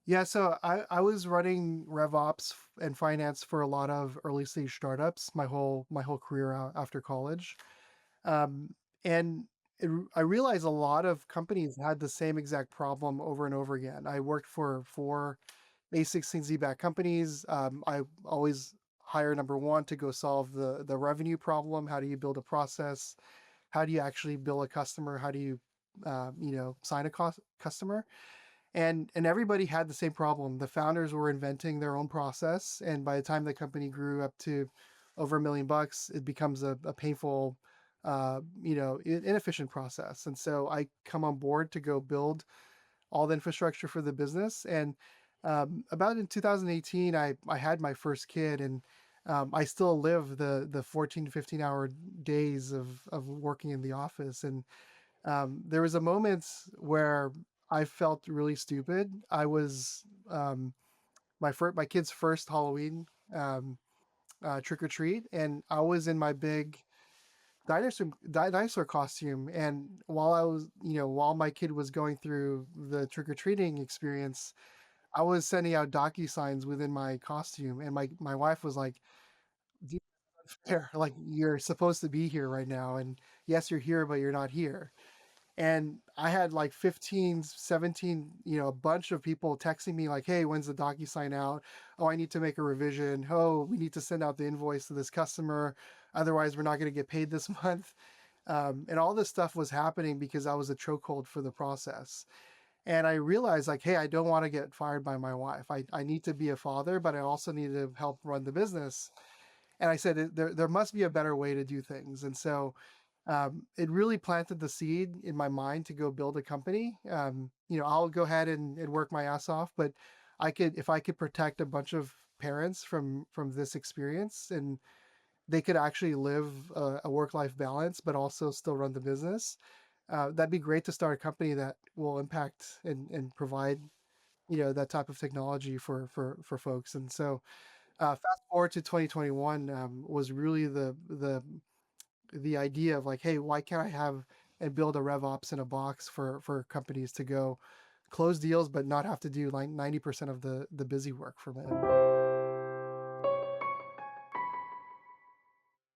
Yeah, so I was running RevOps and finance for a lot of early stage startups my whole career after college. Um, and I realized a lot of companies had the same exact problem over and over again. I worked for four A16Z-backed companies. I always hire number one to go solve the revenue problem. How do you build a process? How do you actually bill a customer? How do you, sign a customer? And everybody had the same problem. The founders were inventing their own process, and by the time the company grew up to over $1 million, it becomes a painful, inefficient process. And so I come on board to go build all the infrastructure for the business. And about in 2018, I had my first kid, and I still live the 14 to 15 hour days of working in the office. And there was a moment where I felt really stupid. I was my kid's first Halloween trick or treat, and I was in my big dinosaur costume. And while my kid was going through the trick or treating experience, I was sending out docu signs within my costume, and my wife was like, "Dude, that's unfair. Like, you're supposed to be here right now, and yes, you're here, but you're not here." And I had like 15, 17, a bunch of people texting me like, "Hey, when's the DocuSign out? Oh, I need to make a revision. Oh, we need to send out the invoice to this customer. Otherwise, we're not going to get paid this month." And all this stuff was happening because I was a chokehold for the process. And I realized like, hey, I don't want to get fired by my wife. I need to be a father, but I also need to help run the business. And I said, there must be a better way to do things. And so it really planted the seed in my mind to go build a company. I'll go ahead and work my ass off, but if I could protect a bunch of parents from this experience, and they could actually live a work-life balance, but also still run the business, that'd be great to start a company that will impact and provide, that type of technology for folks. And so, fast forward to 2021, was really the idea of like, hey, why can't I have and build a RevOps in a box for companies to go close deals, but not have to do like 90% of the busy work for them.